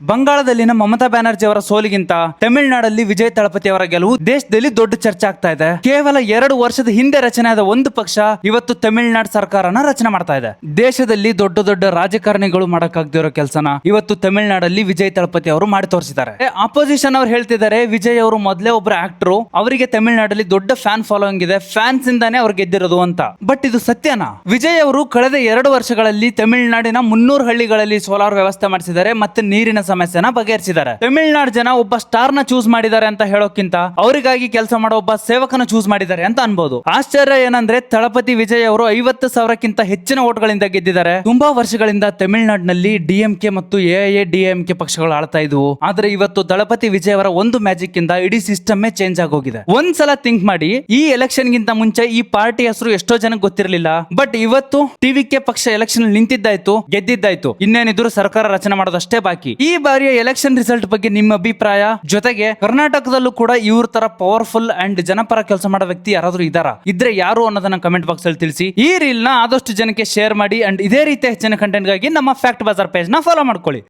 ಬಂಗಾಳದಲ್ಲಿನ ಮಮತಾ ಬ್ಯಾನರ್ಜಿ ಅವರ ಸೋಲಿಗಿಂತ ತಮಿಳುನಾಡಲ್ಲಿ ವಿಜಯ್ ತಳಪತಿ ಅವರ ಗೆಲುವು ದೇಶದಲ್ಲಿ ದೊಡ್ಡ ಚರ್ಚೆ ಆಗ್ತಾ ಇದೆ. ಕೇವಲ 2 ವರ್ಷದ ಹಿಂದೆ ರಚನೆಯಾದ ಒಂದು ಪಕ್ಷ ಇವತ್ತು ತಮಿಳುನಾಡು ಸರ್ಕಾರನ ರಚನೆ ಮಾಡ್ತಾ ಇದೆ. ದೇಶದಲ್ಲಿ ದೊಡ್ಡ ದೊಡ್ಡ ರಾಜಕಾರಣಿಗಳು ಮಾಡಕ್ಕಾಗದಿರೋ ಕೆಲಸನ ಇವತ್ತು ತಮಿಳುನಾಡಲ್ಲಿ ವಿಜಯ್ ತಳಪತಿ ಅವರು ಮಾಡಿ ತೋರಿಸಿದ್ದಾರೆ. ಅಪೋಸಿಷನ್ ಅವ್ರು ಹೇಳ್ತಿದ್ದಾರೆ ವಿಜಯ್ ಅವರು ಮೊದಲೇ ಒಬ್ಬರು ಆಕ್ಟರ್, ಅವರಿಗೆ ತಮಿಳುನಾಡಲ್ಲಿ ದೊಡ್ಡ ಫ್ಯಾನ್ ಫಾಲೋಯಿಂಗ್ ಇದೆ, ಫ್ಯಾನ್ಸ್ ಇಂದಾನೆ ಅವ್ರು ಗೆದ್ದಿರೋದು ಅಂತ. ಬಟ್ ಇದು ಸತ್ಯನಾ? ವಿಜಯ್ ಅವರು ಕಳೆದ 2 ವರ್ಷಗಳಲ್ಲಿ ತಮಿಳುನಾಡಿನ 300 ಹಳ್ಳಿಗಳಲ್ಲಿ ಸೋಲಾರ್ ವ್ಯವಸ್ಥೆ ಮಾಡಿಸಿದ್ದಾರೆ ಮತ್ತೆ ನೀರಿನ ಸಮಸ್ಯೆನ ಬಗೆಹರಿಸಿದ್ದಾರೆ. ತಮಿಳುನಾಡು ಜನ ಒಬ್ಬ ಸ್ಟಾರ್ ನ ಚೂಸ್ ಮಾಡಿದ್ದಾರೆ ಅಂತ ಹೇಳೋಕ್ಕಿಂತ ಅವರಿಗಾಗಿ ಕೆಲಸ ಮಾಡೋ ಒಬ್ಬ ಸೇವಕನ ಚೂಸ್ ಮಾಡಿದ್ದಾರೆ ಅಂತ ಅನ್ಬೋದು. ಆಶ್ಚರ್ಯ ಏನಂದ್ರೆ ತಳಪತಿ ವಿಜಯ್ ಅವರು 50,000ಕ್ಕಿಂತ ಹೆಚ್ಚಿನ ಓಟ್ಗಳಿಂದ ಗೆದ್ದಿದ್ದಾರೆ. ತುಂಬಾ ವರ್ಷಗಳಿಂದ ತಮಿಳುನಾಡಿನಲ್ಲಿ ಡಿಎಂಕೆ ಮತ್ತು ಎಐಎಡಿಎಂಕೆ ಪಕ್ಷಗಳು ಆಳ್ತಾ ಇದ್ವು. ಆದ್ರೆ ಇವತ್ತು ತಳಪತಿ ವಿಜಯ್ ಅವರ ಒಂದು ಮ್ಯಾಜಿಕ್ ಇಂದ ಇಡೀ ಸಿಸ್ಟಮ್ ಚೇಂಜ್ ಆಗೋಗಿದೆ. ಒಂದ್ಸಲ ಥಿಂಕ್ ಮಾಡಿ, ಈ ಎಲೆಕ್ಷನ್ ಗಿಂತ ಮುಂಚೆ ಈ ಪಾರ್ಟಿ ಹೆಸರು ಎಷ್ಟೋ ಜನಕ್ಕೆ ಗೊತ್ತಿರಲಿಲ್ಲ. ಬಟ್ ಇವತ್ತು ಟಿವಿಕೆ ಪಕ್ಷ ಎಲೆಕ್ಷನ್ ನಿಂತಿದ್ದಾಯ್ತು, ಗೆದ್ದಿದ್ದಾಯ್ತು, ಇನ್ನೇನಿದ್ರು ಸರ್ಕಾರ ರಚನೆ ಮಾಡೋದಷ್ಟೇ ಬಾಕಿ. ಈ ಬಾರಿಯ ಎಲೆಕ್ಷನ್ ರಿಸಲ್ಟ್ ಬಗ್ಗೆ ನಿಮ್ಮ ಅಭಿಪ್ರಾಯ, ಜೊತೆಗೆ ಕರ್ನಾಟಕದಲ್ಲೂ ಕೂಡ ಇವ್ರ ತರ ಪವರ್ಫುಲ್ ಅಂಡ್ ಜನಪರ ಕೆಲಸ ಮಾಡೋ ವ್ಯಕ್ತಿ ಯಾರಾದ್ರೂ ಇದ್ರೆ ಯಾರು ಅನ್ನೋದನ್ನ ಕಮೆಂಟ್ ಬಾಕ್ಸ್ ಅಲ್ಲಿ ತಿಳಿಸಿ. ಈ ರೀಲ್ ನ ಆದಷ್ಟು ಜನಕ್ಕೆ ಶೇರ್ ಮಾಡಿ ಅಂಡ್ ಇದೇ ರೀತಿಯ ಹೆಚ್ಚಿನ ಕಂಟೆಂಟ್ ಗಾಗಿ ನಮ್ಮ ಫ್ಯಾಕ್ಟ್ ಬಜಾರ್ ಪೇಜ್ ನ ಫಾಲೋ ಮಾಡ್ಕೊಳ್ಳಿ.